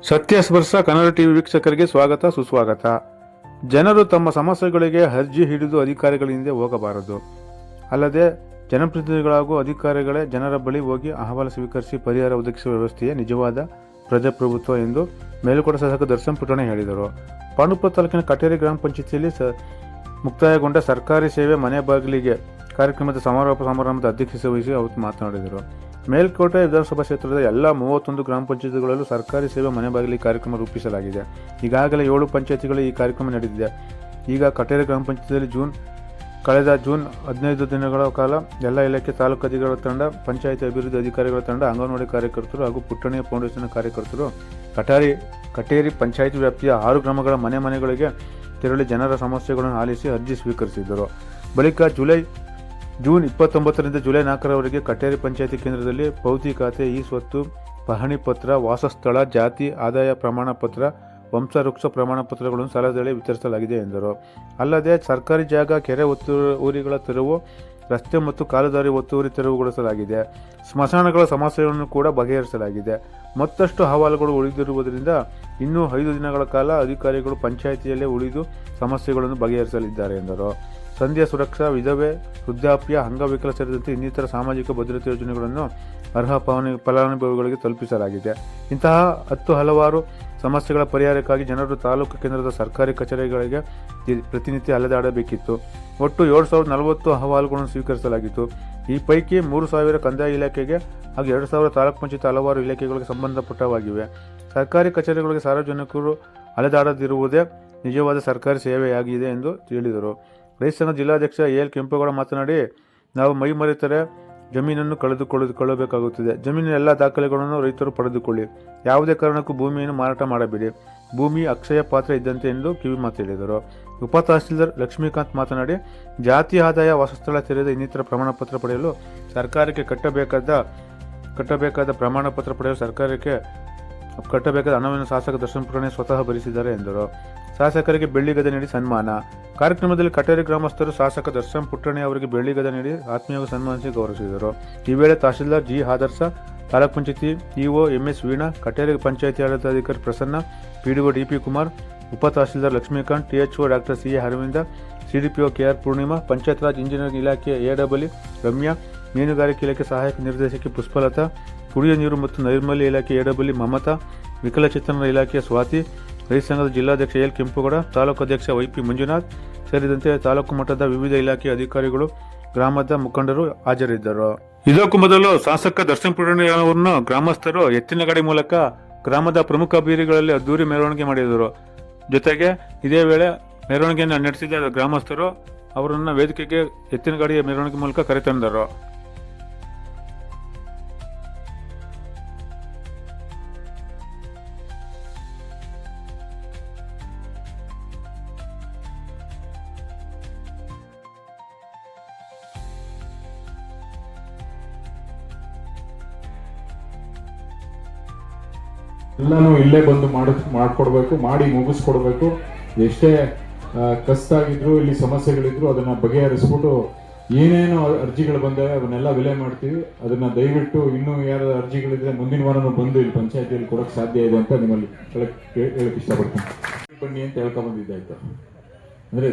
ಸತ್ಯಸ್ಪರ್ಶ Kannada TV ವೀಕ್ಷಕರಿಗೆ ಸ್ವಾಗತ ಸುಸ್ವಾಗತ. ಜನರು ತಮ್ಮ ಸಮಸ್ಯೆಗಳಿಗೆ ಅರ್ಜಿ ಹಿಡಿದು ಅಧಿಕಾರಿಗಳ ಹಿಂದೆ ಹೋಗಬಾರದು. ಅಲ್ಲದೆ ಜನಪ್ರತಿನಿಧಿಗಳಾಗೂ ಅಧಿಕಾರಿಗಳೇ ಜನರ ಬಳಿ ಹೋಗಿ ಅಹವಾಲು ಸ್ವೀಕರಿಸಿ ಪರಿಹಾರ ಒದಗಿಸುವ ವ್ಯವಸ್ಥೆಯೇ ನಿಜವಾದ ಪ್ರಜಾಪ್ರಭುತ್ವ ಎಂದು ಮೇಲುಕೋಟೆ ಶಾಸಕ ದರ್ಶನ್ ಪುಟ್ಟಣೆ ಹೇಳಿದರು. ಪಾಂಡುಪುರ ತಾಲೂಕಿನ ಕಟೇರಿ ಗ್ರಾಮ ಪಂಚಾಯತಿಯಲ್ಲಿ ಮುಕ್ತಾಯಗೊಂಡ ಸರ್ಕಾರಿ ಸೇವೆ ಮನೆ ಬಾಗಿಲಿಗೆ ಕಾರ್ಯಕ್ರಮದ ಸಮಾರಂಭದ ಅಧ್ಯಕ್ಷತೆ ವಹಿಸಿ ಅವರು ಮಾತನಾಡಿದರು. ಮೇಲ್ಕೋಟೆ ವಿಧಾನಸಭಾ ಕ್ಷೇತ್ರದ ಎಲ್ಲ 31 ಗ್ರಾಮ ಪಂಚಾಯತಿಗಳಲ್ಲೂ ಸರ್ಕಾರಿ ಸೇವೆ ಮನೆ ಬಾಗಿಲಿಗೆ ಕಾರ್ಯಕ್ರಮ ರೂಪಿಸಲಾಗಿದೆ. ಈಗಾಗಲೇ 7 ಪಂಚಾಯತಿಗಳು ಈ ಕಾರ್ಯಕ್ರಮ ನಡೆದಿದೆ. ಈಗ ಕಟೇರಿ ಗ್ರಾಮ ಪಂಚಾಯತಿಯಲ್ಲಿ ಕಳೆದ ಜೂನ್ 15 ದಿನಗಳ ಕಾಲ ಎಲ್ಲ ಇಲಾಖೆ ತಾಲೂಕು ಅಧಿಕಾರಿಗಳ ತಂಡ, ಪಂಚಾಯತಿ ಅಭಿವೃದ್ಧಿ ಅಧಿಕಾರಿಗಳ ತಂಡ, ಅಂಗನವಾಡಿ ಕಾರ್ಯಕರ್ತರು ಹಾಗೂ ಪುಟ್ಟಣಿಯ ಫೌಂಡೇಶನ್ ಕಾರ್ಯಕರ್ತರು ಕಟೇರಿ ಪಂಚಾಯತಿ ವ್ಯಾಪ್ತಿಯ 6 ಗ್ರಾಮಗಳ ಮನೆಗಳಿಗೆ ತೆರಳಿ ಜನರ ಸಮಸ್ಯೆಗಳನ್ನು ಆಲಿಸಿ ಅರ್ಜಿ ಸ್ವೀಕರಿಸಿದ್ದರು. ಬಳಿಕ ಜೂನ್ 29ರಿಂದ ಜುಲೈ 4ರವರೆಗೆ ಕಟೇರಿ ಪಂಚಾಯತಿ ಕೇಂದ್ರದಲ್ಲಿ ಪೌತಿ ಖಾತೆ, ಇ ಸ್ವತ್ತು, ಪಹಣಿ ಪತ್ರ, ವಾಸಸ್ಥಳ, ಜಾತಿ ಆದಾಯ ಪ್ರಮಾಣ ಪತ್ರ, ವಂಶವೃಕ್ಷ ಪ್ರಮಾಣ ಪತ್ರಗಳನ್ನು ಸ್ಥಳದಲ್ಲೇ ವಿತರಿಸಲಾಗಿದೆ ಎಂದರು. ಅಲ್ಲದೆ ಸರ್ಕಾರಿ ಜಾಗ, ಕೆರೆ ಒತ್ತುವರಿಗಳ ತೆರವು, ರಸ್ತೆ ಮತ್ತು ಕಾಲುದಾರಿ ಒತ್ತುವರಿ ತೆರವುಗೊಳಿಸಲಾಗಿದೆ. ಸ್ಮಶಾನಗಳ ಸಮಸ್ಯೆಗಳನ್ನು ಕೂಡ ಬಗೆಹರಿಸಲಾಗಿದೆ. ಮತ್ತಷ್ಟು ಅಹವಾಲುಗಳು ಉಳಿದಿರುವುದರಿಂದ ಇನ್ನೂ 5 ದಿನಗಳ ಕಾಲ ಅಧಿಕಾರಿಗಳು ಪಂಚಾಯಿತಿಯಲ್ಲೇ ಉಳಿದು ಸಮಸ್ಯೆಗಳನ್ನು ಬಗೆಹರಿಸಲಿದ್ದಾರೆ ಎಂದರು. ಸಂಧ್ಯಾ ಸುರಕ್ಷಾ, ವಿಧವೆ, ವೃದ್ಧಾಪ್ಯ, ಅಂಗವಿಕಲ ಸೇರಿದಂತೆ ಇನ್ನಿತರ ಸಾಮಾಜಿಕ ಭದ್ರತೆ ಯೋಜನೆಗಳನ್ನು ಅರ್ಹ ಫಲಾನುಭವಿಗಳಿಗೆ ತಲುಪಿಸಲಾಗಿದೆ. ಇಂತಹ 10 ಹಲವಾರು ಸಮಸ್ಯೆಗಳ ಪರಿಹಾರಕ್ಕಾಗಿ ಜನರು ತಾಲೂಕು ಕೇಂದ್ರದ ಸರ್ಕಾರಿ ಕಚೇರಿಗಳಿಗೆ ಪ್ರತಿನಿತ್ಯ ಅಲೆದಾಡಬೇಕಿತ್ತು. ಒಟ್ಟು 7,040 ಅಹವಾಲುಗಳನ್ನು ಸ್ವೀಕರಿಸಲಾಗಿತ್ತು. ಈ ಪೈಕಿ 3,000 ಕಂದಾಯ ಇಲಾಖೆಗೆ ಹಾಗೂ 2,000 ತಾಲೂಕು ಪಂಚಾಯತ್ ಹಲವಾರು ಇಲಾಖೆಗಳಿಗೆ ಸಂಬಂಧಪಟ್ಟವಾಗಿವೆ. ಸರ್ಕಾರಿ ಕಚೇರಿಗಳಿಗೆ ಸಾರ್ವಜನಿಕರು ಅಲೆದಾಡದಿರುವುದೇ ನಿಜವಾದ ಸರ್ಕಾರಿ ಸೇವೆಯಾಗಿದೆ ಎಂದು ಹೇಳಿದರು. ರೈತ ಸಂಘ ಜಿಲ್ಲಾಧ್ಯಕ್ಷ ಎಲ್ ಕೆಂಪೇಗೌಡ ಮಾತನಾಡಿ, ನಾವು ಮೈಮರೆತರೆ ಜಮೀನನ್ನು ಕಳೆದುಕೊಳ್ಳಬೇಕಾಗುತ್ತದೆ. ಜಮೀನಿನ ಎಲ್ಲ ದಾಖಲೆಗಳನ್ನು ರೈತರು ಪಡೆದುಕೊಳ್ಳಿ. ಯಾವುದೇ ಕಾರಣಕ್ಕೂ ಭೂಮಿಯನ್ನು ಮಾರಾಟ ಮಾಡಬೇಡಿ. ಭೂಮಿ ಅಕ್ಷಯ ಪಾತ್ರ ಇದ್ದಂತೆ ಎಂದು ಕಿವಿ ಮಾತು ಹೇಳಿದರು. ಉಪ ತಹಸೀಲ್ದಾರ್ ಲಕ್ಷ್ಮೀಕಾಂತ್ ಮಾತನಾಡಿ, ಜಾತಿ ಆದಾಯ, ವಾಸಸ್ಥಳ ಸೇರಿದ ಇನ್ನಿತರ ಪ್ರಮಾಣ ಪತ್ರ ಪಡೆಯಲು ಸರ್ಕಾರಕ್ಕೆ ಕಟ್ಟಬೇಕಾದ ಪ್ರಮಾಣ ಪತ್ರ ಪಡೆಯಲು ಸರ್ಕಾರಕ್ಕೆ ಕಟ್ಟಬೇಕಾದ ಹಣವನ್ನು ಶಾಸಕ ದರ್ಶನ್ ಪುಟ್ಟಣೆ ಸ್ವತಃ ಭರಿಸಿದ್ದಾರೆ ಎಂದರು. ಶಾಸಕರಿಗೆ ಬೆಳ್ಳಿಗದೆ ನೀಡಿ ಸನ್ಮಾನ. ಕಾರ್ಯಕ್ರಮದಲ್ಲಿ ಕಟೇರಿ ಗ್ರಾಮಸ್ಥರು ಶಾಸಕ ದರ್ಶನ್ ಪುಟ್ಟಣೆ ಅವರಿಗೆ ಬೆಳ್ಳಿಗದೆ ನೀಡಿ ಆತ್ಮೀಯವಾಗಿ ಸನ್ಮಾನಿಸಿ ಗೌರವಿಸಿದರು. ಈ ವೇಳೆ ತಹಶೀಲ್ದಾರ್ ಜಿ ಆದರ್ಶ, ತಾಲೂಕು ಪಂಚಾಯತಿ ಇಒ ಎಂಎಸ್ ವೀಣಾ, ಕಟೇರಿ ಪಂಚಾಯತಿ ಆಡಳಿತಾಧಿಕಾರಿ ಪ್ರಸನ್ನ, ಪಿಡಿಒ ಡಿಪಿ ಕುಮಾರ್, ಉಪ tahsildar Lakshmikanth, THO doctor CA Aravinda, CDPO KR Poornima, Panchayat Raj engineering ಇಲಾಖೆ ಎಡಬ್ಲ್ಯೂ ರಮ್ಯಾ, ಮೀನುಗಾರಿಕೆ ಇಲಾಖೆ ಸಹಾಯಕ ನಿರ್ದೇಶಕಿ ಪುಷ್ಪಲತಾ, ಕುಡಿಯುವ ನೀರು ಮತ್ತು ನೈರ್ಮಲ್ಯ ಇಲಾಖೆ ಎಡಬ್ಲ್ಯೂ ಮಮತಾ, ವಿಕಲಚೇತನರ ಇಲಾಖೆಯ ಸ್ವಾತಿ, ರೈತ ಸಂಘದ ಜಿಲ್ಲಾಧ್ಯಕ್ಷ ಎಲ್ ಕೆಂಪೇಗೌಡ, ತಾಲೂಕು ಅಧ್ಯಕ್ಷ ವೈಪಿ ಮಂಜುನಾಥ್ ಸೇರಿದಂತೆ ತಾಲೂಕು ಮಟ್ಟದ ವಿವಿಧ ಇಲಾಖೆಯ ಅಧಿಕಾರಿಗಳು, ಗ್ರಾಮದ ಮುಖಂಡರು ಹಾಜರಿದ್ದರು. ಇದಕ್ಕೂ ಮೊದಲು ಶಾಸಕ ದರ್ಶನ್ ಪುಟ್ಟಣೆ ಅವರನ್ನು ಗ್ರಾಮಸ್ಥರು ಎತ್ತಿನ ಗಾಡಿ ಮೂಲಕ ಗ್ರಾಮದ ಪ್ರಮುಖ ಬೀದಿಗಳಲ್ಲಿ ಅದ್ದೂರಿ ಮೆರವಣಿಗೆ ಮಾಡಿದರು. ಜೊತೆಗೆ ಇದೇ ವೇಳೆ ಮೆರವಣಿಗೆಯನ್ನು ನಡೆಸಿದ ಗ್ರಾಮಸ್ಥರು ಅವರನ್ನು ವೇದಿಕೆಗೆ ಎತ್ತಿನ ಗಾಡಿಯ ಮೆರವಣಿಗೆ ಮೂಲಕ ಕರೆತಂದರು. ಎಲ್ಲನೂ ಇಲ್ಲೇ ಬಂದು ಮಾಡ್ಕೊಡ್ಬೇಕು, ಮಾಡಿ ಮುಗಿಸ್ಕೊಡ್ಬೇಕು. ಎಷ್ಟೇ ಕಷ್ಟಾಗಿದ್ರು, ಇಲ್ಲಿ ಸಮಸ್ಯೆಗಳಿದ್ರು ಅದನ್ನ ಬಗೆಹರಿಸ್ಬಿಟ್ಟು ಏನೇನು ಅರ್ಜಿಗಳು ಬಂದರೆ ಅದನ್ನೆಲ್ಲ ವಿಲೆ ಮಾಡ್ತೀವಿ. ಅದನ್ನ ದಯವಿಟ್ಟು ಇನ್ನೂ ಯಾರು ಅರ್ಜಿಗಳಿದ್ರೆ ಮುಂದಿನ ವಾರನೂ ಬಂದು ಇಲ್ಲಿ ಪಂಚಾಯತಿಯಲ್ಲಿ ಕೊಡೋಕೆ ಸಾಧ್ಯ ಇದೆ ಅಂತ ನಿಮ್ಮಲ್ಲಿ ಹೇಳಕ್ ಇಷ್ಟಪಡ್ತೀನಿ. ಬನ್ನಿ ಅಂತ ಹೇಳ್ಕೊಂಡ್ಬಂದಿದ್ದಾಯ್ತು. ಅಂದ್ರೆ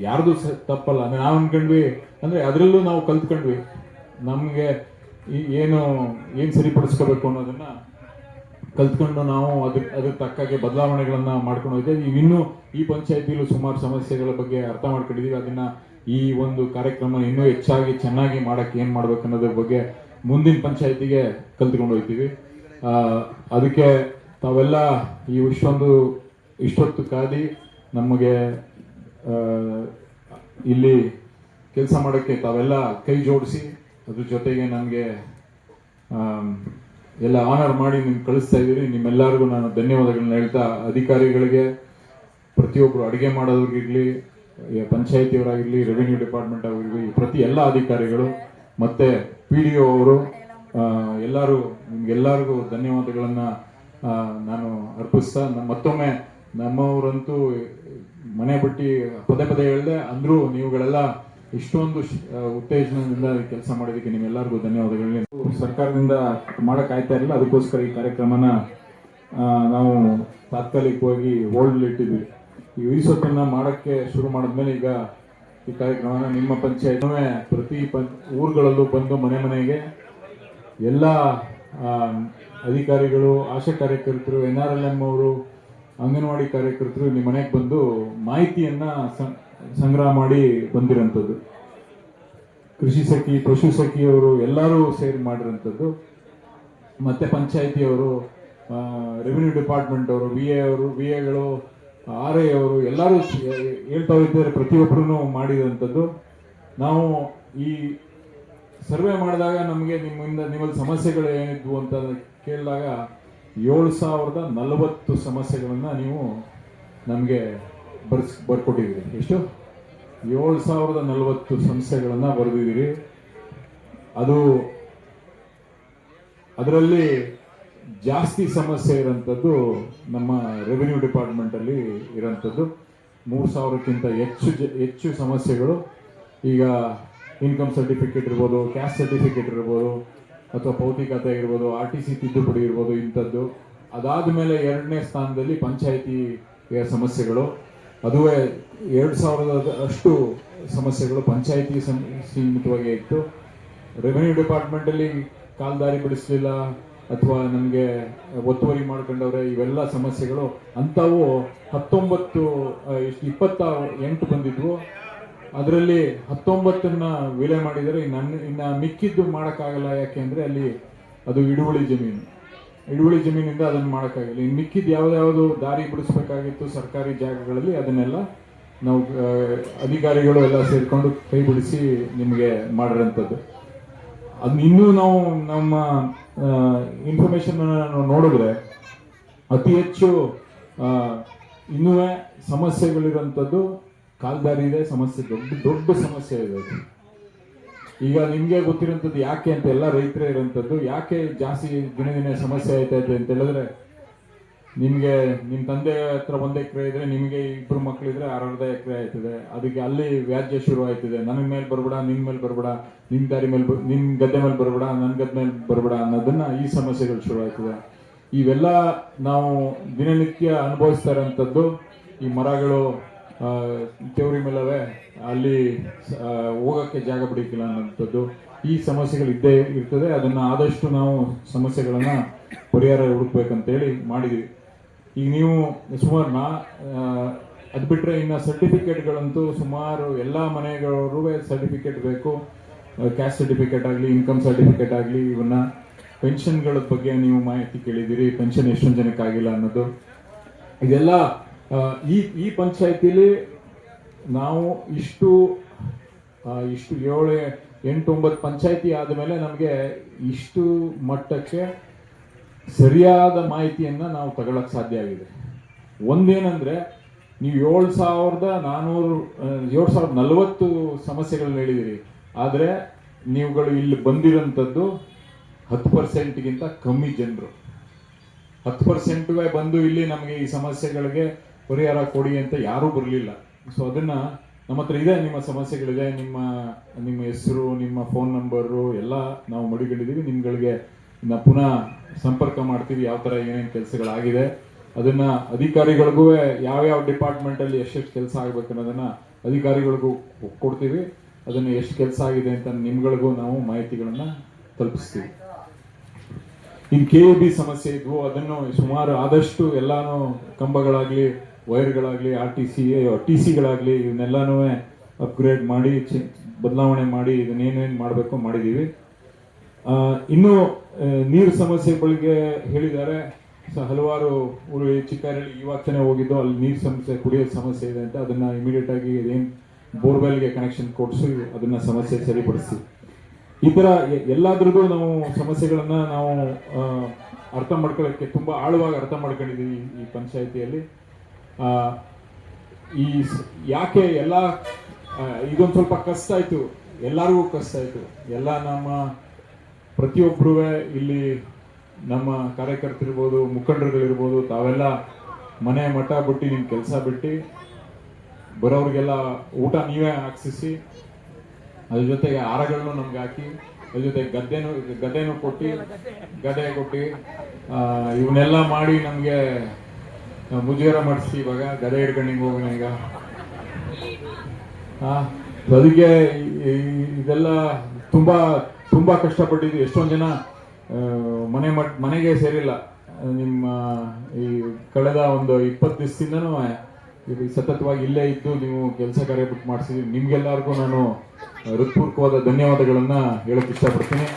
ಯಾರ್ದು ತಪ್ಪಲ್ಲ. ನಾವು ಅನ್ಕೊಂಡ್ವಿ ಅಂದ್ರೆ ಅದರಲ್ಲೂ ನಾವು ಕಲ್ತ್ಕೊಂಡ್ವಿ. ನಮ್ಗೆ ಏನು ಸರಿಪಡಿಸ್ಕೋಬೇಕು ಅನ್ನೋದನ್ನ ಕಲ್ತ್ಕೊಂಡು ನಾವು ಅದ್ರ ತಕ್ಕಾಗೆ ಬದಲಾವಣೆಗಳನ್ನ ಮಾಡ್ಕೊಂಡು ಹೋಗಿದ್ದೇವೆ. ಇನ್ನೂ ಈ ಪಂಚಾಯತಿಲೂ ಸುಮಾರು ಸಮಸ್ಯೆಗಳ ಬಗ್ಗೆ ಅರ್ಥ ಮಾಡ್ಕೊಂಡಿದೀವಿ. ಅದನ್ನ ಈ ಒಂದು ಕಾರ್ಯಕ್ರಮ ಇನ್ನೂ ಹೆಚ್ಚಾಗಿ ಚೆನ್ನಾಗಿ ಮಾಡಕ್ಕೆ ಏನ್ ಮಾಡ್ಬೇಕು ಅನ್ನೋದ್ರ ಬಗ್ಗೆ ಮುಂದಿನ ಪಂಚಾಯತಿಗೆ ಕಲ್ತ್ಕೊಂಡು ಹೋಗ್ತೀವಿ. ಅದಕ್ಕೆ ತಾವೆಲ್ಲ ಈ ಇಷ್ಟೊತ್ತು ಕಾದಿ ನಮಗೆ ಇಲ್ಲಿ ಕೆಲಸ ಮಾಡೋಕ್ಕೆ ತಾವೆಲ್ಲ ಕೈ ಜೋಡಿಸಿ ಅದ್ರ ಜೊತೆಗೆ ನನಗೆ ಎಲ್ಲ ಆನರ್ ಮಾಡಿ ನಿಮ್ಗೆ ಕಳಿಸ್ತಾ ಇದ್ದೀರಿ. ನಿಮ್ಮೆಲ್ಲರಿಗೂ ನಾನು ಧನ್ಯವಾದಗಳನ್ನ ಹೇಳ್ತಾ, ಅಧಿಕಾರಿಗಳಿಗೆ, ಪ್ರತಿಯೊಬ್ಬರು ಅಡುಗೆ ಮಾಡೋರಿಗಿರಲಿ, ಪಂಚಾಯತಿಯವರಾಗಿರಲಿ, ರೆವಿನ್ಯೂ ಡಿಪಾರ್ಟ್ಮೆಂಟ್ ಆಗಿರಲಿ, ಪ್ರತಿ ಎಲ್ಲ ಅಧಿಕಾರಿಗಳು ಮತ್ತು PDO ಅವರು ನಿಮ್ಗೆಲ್ಲರಿಗೂ ಧನ್ಯವಾದಗಳನ್ನು ನಾನು ಅರ್ಪಿಸ್ತಾ, ಮತ್ತೊಮ್ಮೆ ನಮ್ಮವರಂತೂ ಮನೆ ಬಿಟ್ಟು ಪದೇ ಹೇಳಿದೆ ಅಂದರೂ ನೀವುಗಳೆಲ್ಲ ಇಷ್ಟೊಂದು ಉತ್ತೇಜನದಿಂದ ಕೆಲಸ ಮಾಡೋದಕ್ಕೆ ನಿಮ್ಮೆಲ್ಲರಿಗೂ ಧನ್ಯವಾದಗಳು. ಸರ್ಕಾರದಿಂದ ಮಾಡೋಕ್ಕಾಗ್ತಾ ಇರಲಿಲ್ಲ, ಅದಕ್ಕೋಸ್ಕರ ಈ ಕಾರ್ಯಕ್ರಮನ ನಾವು ತಾತ್ಕಾಲಿಕವಾಗಿ ಹೋಲ್ಡ್ ಇಟ್ಟಿದ್ವಿ. ಈ ವಿಸತ್ತನ್ನ ಮಾಡೋಕ್ಕೆ ಶುರು ಮಾಡಿದ್ಮೇಲೆ ಈಗ ಈ ಕಾರ್ಯಕ್ರಮನ ನಿಮ್ಮ ಪಂಚಾಯತ್ ಪ್ರತಿ ಊರುಗಳಲ್ಲೂ ಬಂದು ಮನೆ ಮನೆಗೆ ಎಲ್ಲ ಅಧಿಕಾರಿಗಳು, ಆಶಾ ಕಾರ್ಯಕರ್ತರು, NRLM ಅವರು, ಅಂಗನವಾಡಿ ಕಾರ್ಯಕರ್ತರು ನಿಮ್ಮ ಮನೆಗೆ ಬಂದು ಮಾಹಿತಿಯನ್ನ ಸಂಗ್ರಹ ಮಾಡಿ ಬಂದಿರೋಂಥದ್ದು. ಕೃಷಿ ಸಖಿ, ಪಶು ಸಖಿಯವರು ಎಲ್ಲರೂ ಸೇರಿ ಮಾಡಿರೋಂಥದ್ದು. ಮತ್ತೆ ಪಂಚಾಯಿತಿಯವರು, ರೆವಿನ್ಯೂ ಡಿಪಾರ್ಟ್ಮೆಂಟ್ ಅವರು, ವಿ ಎಗಳು, RI ಅವರು ಎಲ್ಲರೂ ಹೇಳ್ತಾ ಇದ್ದಾರೆ, ಪ್ರತಿಯೊಬ್ಬರೂ ಮಾಡಿದಂಥದ್ದು. ನಾವು ಈ ಸರ್ವೆ ಮಾಡಿದಾಗ ನಮಗೆ ನಿಮ್ಮಲ್ಲಿ ಸಮಸ್ಯೆಗಳು ಏನಿದ್ವು ಅಂತ ಕೇಳಿದಾಗ 7,040 ಸಮಸ್ಯೆಗಳನ್ನ ನೀವು ನಮಗೆ ಬರ್ಕೊಟ್ಟಿದ್ದೀರಿ. ಎಷ್ಟು? 7,040 ಸಮಸ್ಯೆಗಳನ್ನ ಬರೆದಿದ್ದೀರಿ. ಅದರಲ್ಲಿ ಜಾಸ್ತಿ ಸಮಸ್ಯೆ ಇರೋಂಥದ್ದು ನಮ್ಮ ರೆವಿನ್ಯೂ ಡಿಪಾರ್ಟ್ಮೆಂಟಲ್ಲಿ ಇರೋಂಥದ್ದು. 3,000ಕ್ಕಿಂತ ಹೆಚ್ಚು ಸಮಸ್ಯೆಗಳು. ಈಗ ಇನ್ಕಮ್ ಸರ್ಟಿಫಿಕೇಟ್ ಇರ್ಬೋದು, ಕ್ಯಾಸ್ಟ್ ಸರ್ಟಿಫಿಕೇಟ್ ಇರ್ಬೋದು, ಅಥವಾ ಪೌತಿ ಖಾತೆ ಇರ್ಬೋದು, RTC ತಿದ್ದುಪಡಿ ಇರ್ಬೋದು, ಇಂಥದ್ದು. ಅದಾದ ಮೇಲೆ 2ನೇ ಸ್ಥಾನದಲ್ಲಿ ಪಂಚಾಯಿತಿ ಸಮಸ್ಯೆಗಳು. ಅದುವೇ 2,000 ಅಷ್ಟು ಸಮಸ್ಯೆಗಳು ಪಂಚಾಯಿತಿ ಸೀಮಿತವಾಗಿ ಇತ್ತು. ರೆವಿನ್ಯೂ ಡಿಪಾರ್ಟ್ಮೆಂಟಲ್ಲಿ ಕಾಲ್ದಾರಿ ಬಿಡಿಸ್ಲಿಲ್ಲ ಅಥವಾ ನಮಗೆ ಒತ್ತುವರಿ ಮಾಡ್ಕೊಂಡವ್ರೆ, ಇವೆಲ್ಲ ಸಮಸ್ಯೆಗಳು ಅಂಥವು 28 ಬಂದಿದ್ವು. ಅದರಲ್ಲಿ 19ನ್ನ ವಿಲೆ ಮಾಡಿದರೆ ಇನ್ನು ಮಿಕ್ಕಿದ್ದು ಮಾಡೋಕ್ಕಾಗಲ್ಲ. ಯಾಕೆ ಅಂದರೆ ಅಲ್ಲಿ ಅದು ಹಿಡುವಳಿ ಜಮೀನಿಂದ ಅದನ್ನು ಮಾಡೋಕ್ಕಾಗಲ್ಲ. ಇನ್ನು ಮಿಕ್ಕಿದ್ದು ಯಾವ್ದಾವುದು ದಾರಿ ಬಿಡಿಸ್ಬೇಕಾಗಿತ್ತು ಸರ್ಕಾರಿ ಜಾಗಗಳಲ್ಲಿ, ಅದನ್ನೆಲ್ಲ ನಾವು ಅಧಿಕಾರಿಗಳು ಎಲ್ಲ ಸೇರಿಕೊಂಡು ಕೈ ಬಿಡಿಸಿ ನಿಮಗೆ ಮಾಡಿರೋಂಥದ್ದು. ಅದನ್ನ ಇನ್ನೂ ನಾವು ನಮ್ಮ ಇನ್ಫಾರ್ಮೇಶನ್ ನೋಡಿದ್ರೆ ಅತಿ ಹೆಚ್ಚು ಇನ್ನೂ ಸಮಸ್ಯೆಗಳಿರೋಂಥದ್ದು ಕಾಲ್ದಾರಿ ಇದೆ. ಸಮಸ್ಯೆ ದೊಡ್ಡ ಸಮಸ್ಯೆ ಇದೆ. ಈಗ ನಿಮ್ಗೆ ಗೊತ್ತಿರೋಂಥದ್ದು ಯಾಕೆ ಅಂತ, ಎಲ್ಲ ರೈತರೇ ಇರೋಂಥದ್ದು. ಯಾಕೆ ಜಾಸ್ತಿ ದಿನ ಸಮಸ್ಯೆ ಆಯ್ತೈತೆ ಅಂತ ಹೇಳಿದ್ರೆ, ನಿಮ್ಗೆ ನಿಮ್ಮ ತಂದೆ ಹತ್ರ 1 ಎಕರೆ ಇದ್ರೆ ನಿಮಗೆ 2 ಮಕ್ಕಳಿದ್ರೆ 1/2 ಎಕರೆ ಆಯ್ತದೆ. ಅದಕ್ಕೆ ಅಲ್ಲಿ ವ್ಯಾಜ್ಯ ಶುರು ಆಯ್ತದೆ. ನನ್ನ ಮೇಲೆ ಬರ್ಬೇಡ, ನಿನ್ ಮೇಲೆ ಬರ್ಬೇಡ, ನಿಮ್ ದಾರಿ ಮೇಲೆ ನಿಮ್ ಗದ್ದೆ ಮೇಲೆ ಬರ್ಬೇಡ, ನನ್ನ ಗದ್ದೆ ಮೇಲೆ ಬರ್ಬೇಡ ಅನ್ನೋದನ್ನ ಈ ಸಮಸ್ಯೆಗಳು ಶುರು ಆಯ್ತದೆ. ಇವೆಲ್ಲ ನಾವು ದಿನನಿತ್ಯ ಅನುಭವಿಸ್ತಾ ಇರೋಂಥದ್ದು. ಈ ಮರಗಳು ತೇವರಿ ಮೇಲವೆ, ಅಲ್ಲಿ ಹೋಗಕ್ಕೆ ಜಾಗ ಬಿಡಕ್ಕಿಲ್ಲ ಅನ್ನೋಂಥದ್ದು. ಈ ಸಮಸ್ಯೆಗಳು ಇದ್ದೇ ಇರ್ತದೆ. ಅದನ್ನ ಆದಷ್ಟು ನಾವು ಸಮಸ್ಯೆಗಳನ್ನ ಪರಿಹಾರ ಹುಡುಕ್ಬೇಕಂತೇಳಿ ಮಾಡಿದ್ವಿ. ಈಗ ನೀವು ಸುಮಾರು ಅದು ಬಿಟ್ಟರೆ ಇನ್ನು ಸರ್ಟಿಫಿಕೇಟ್ಗಳಂತೂ ಸುಮಾರು ಎಲ್ಲ ಮನೆಗಳವ್ರೂ ಸರ್ಟಿಫಿಕೇಟ್ ಬೇಕು. ಕ್ಯಾಸ್ಟ್ ಸರ್ಟಿಫಿಕೇಟ್ ಆಗಲಿ, ಇನ್ಕಮ್ ಸರ್ಟಿಫಿಕೇಟ್ ಆಗಲಿ, ಇವನ್ನ ಪೆನ್ಷನ್ಗಳ ಬಗ್ಗೆ ನೀವು ಮಾಹಿತಿ ಕೇಳಿದ್ದೀರಿ. ಪೆನ್ಷನ್ ಎಷ್ಟೊಂದು ಜನಕ್ಕೆ ಆಗಿಲ್ಲ ಅನ್ನೋದು. ಇದೆಲ್ಲ ಈ ಪಂಚಾಯತಿಲಿ ನಾವು ಇಷ್ಟು 7, 8, 9 ಪಂಚಾಯತಿ ಆದಮೇಲೆ ನಮಗೆ ಇಷ್ಟು ಮಟ್ಟಕ್ಕೆ ಸರಿಯಾದ ಮಾಹಿತಿಯನ್ನ ನಾವು ತಗೊಳಕ್ ಸಾಧ್ಯ ಆಗಿದೆ. ಒಂದೇನಂದ್ರೆ, ನೀವು 7,040 ಸಮಸ್ಯೆಗಳನ್ನ ಹೇಳಿದಿರಿ. ಆದರೆ ನೀವುಗಳು ಇಲ್ಲಿ ಬಂದಿರೋಂಥದ್ದು 10%ಗಿಂತ ಕಮ್ಮಿ ಜನರು. 10% ಬಂದು ಇಲ್ಲಿ ನಮಗೆ ಈ ಸಮಸ್ಯೆಗಳಿಗೆ ಪರಿಹಾರ ಕೊಡಿ ಅಂತ ಯಾರೂ ಬರಲಿಲ್ಲ. ಸೊ ಅದನ್ನ ನಮ್ಮ ಹತ್ರ ಇದೆ, ನಿಮ್ಮ ಸಮಸ್ಯೆಗಳಿದೆ, ನಿಮ್ಮ ಹೆಸರು, ನಿಮ್ಮ ಫೋನ್ ನಂಬರು ಎಲ್ಲ ನಾವು ಮಡಿಕೊಂಡಿದ್ದೀವಿ. ನಿಮ್ಗಳಿಗೆ ಪುನಃ ಸಂಪರ್ಕ ಮಾಡ್ತೀವಿ, ಯಾವ ಥರ ಏನೇನು ಕೆಲಸಗಳಾಗಿದೆ ಅದನ್ನ ಅಧಿಕಾರಿಗಳಿಗೂ, ಯಾವ್ಯಾವ ಡಿಪಾರ್ಟ್ಮೆಂಟಲ್ಲಿ ಎಷ್ಟೆಷ್ಟು ಕೆಲಸ ಆಗ್ಬೇಕು ಅನ್ನೋದನ್ನ ಅಧಿಕಾರಿಗಳಿಗೂ ಕೊಡ್ತೀವಿ. ಅದನ್ನು ಎಷ್ಟು ಕೆಲಸ ಆಗಿದೆ ಅಂತ ನಿಮ್ಗಳಿಗೂ ನಾವು ಮಾಹಿತಿಗಳನ್ನ ತಲುಪಿಸ್ತೀವಿ. ಇನ್ನು KAB ಸಮಸ್ಯೆ ಇದ್ವು, ಅದನ್ನು ಸುಮಾರು ಆದಷ್ಟು ಎಲ್ಲಾನು ಕಂಬಗಳಾಗ್ಲಿ, ವೈರ್ಗಳಾಗ್ಲಿ, TCಗಳಾಗ್ಲಿ ಇವನ್ನೆಲ್ಲಾನು ಅಪ್ಗ್ರೇಡ್ ಮಾಡಿ, ಬದಲಾವಣೆ ಮಾಡಿ, ಇದನ್ನೇನೇನು ಮಾಡಬೇಕು ಮಾಡಿದ್ದೀವಿ. ಇನ್ನು ನೀರು ಸಮಸ್ಯೆಗಳಿಗೆ ಹೇಳಿದ್ದಾರೆ. ಹಲವಾರು ಚಿಕ್ಕಹಳ್ಳಿ ಇವಾಗ ತಾನೇ ಹೋಗಿದ್ದು, ಅಲ್ಲಿ ನೀರು ಸಮಸ್ಯೆ, ಕುಡಿಯೋ ಸಮಸ್ಯೆ ಇದೆ ಅಂತ. ಅದನ್ನ ಇಮಿಡಿಯೇಟ್ ಆಗಿ ಏನು ಬೋರ್ವೆಲ್ಗೆ ಕನೆಕ್ಷನ್ ಕೊಡಿಸಿ ಅದನ್ನ ಸಮಸ್ಯೆ ಸರಿಪಡಿಸಿ. ಈ ತರ ಎಲ್ಲಾದ್ರದ್ದು ನಾವು ಸಮಸ್ಯೆಗಳನ್ನ ನಾವು ಅರ್ಥ ಮಾಡ್ಕೊಳ್ಳೋಕ್ಕೆ ತುಂಬಾ ಆಳವಾಗಿ ಅರ್ಥ ಮಾಡ್ಕೊಂಡಿದ್ದೀವಿ ಈ ಪಂಚಾಯಿತಿಯಲ್ಲಿ. ಯಾಕೆ ಎಲ್ಲ ಇದೊಂದು ಸ್ವಲ್ಪ ಕಷ್ಟ ಆಯ್ತು, ಎಲ್ಲರಿಗೂ ಕಷ್ಟ ಆಯ್ತು. ಎಲ್ಲ ನಮ್ಮ ಪ್ರತಿಯೊಬ್ಬರೂ ಇಲ್ಲಿ ನಮ್ಮ ಕಾರ್ಯಕರ್ತರಿರ್ಬೋದು, ಮುಖಂಡರುಗಳಿರ್ಬೋದು, ತಾವೆಲ್ಲ ಮನೆ ಮಠ ಬಿಟ್ಟು, ನಿಮ್ಮ ಕೆಲಸ ಬಿಟ್ಟು ಬರೋರಿಗೆಲ್ಲ ಊಟ ನೀವೇ ಹಾಕ್ಸಿಸಿ, ಅದ್ರ ಜೊತೆಗೆ ಆಹಾರಗಳನ್ನು ನಮ್ಗೆ ಹಾಕಿ, ಅದ್ರ ಜೊತೆ ಗದ್ದೆನೂ ಕೊಟ್ಟು ಇವನ್ನೆಲ್ಲ ಮಾಡಿ ನಮಗೆ ಮುಜುಗರ ಮಾಡಿಸಿ ಇವಾಗ ಗದೆ ಹಿಡ್ಕೊಂಡು ಹಿಂಗೆ ಹೋಗೋಣ ಈಗ. ಅದಕ್ಕೆ ಇದೆಲ್ಲ ತುಂಬಾ ತುಂಬಾ ಕಷ್ಟಪಟ್ಟಿದ್ವಿ. ಎಷ್ಟೊಂದು ಜನ ಮನೆಗೆ ಸೇರಿಲ್ಲ. ನಿಮ್ಮ ಈ ಕಳೆದ ಒಂದು 20 ದಿವಸದಿಂದನೂ ಸತತವಾಗಿ ಇಲ್ಲೇ ಇದ್ದು ನೀವು ಕೆಲಸ ಕಾರ್ಯ ಬಿಟ್ಟು ಮಾಡಿಸಿದ್ವಿ. ನಿಮ್ಗೆಲ್ಲರಿಗೂ ನಾನು ಹೃತ್ಪೂರ್ವಕವಾದ ಧನ್ಯವಾದಗಳನ್ನ ಹೇಳಕ್ ಇಷ್ಟಪಡ್ತೀನಿ.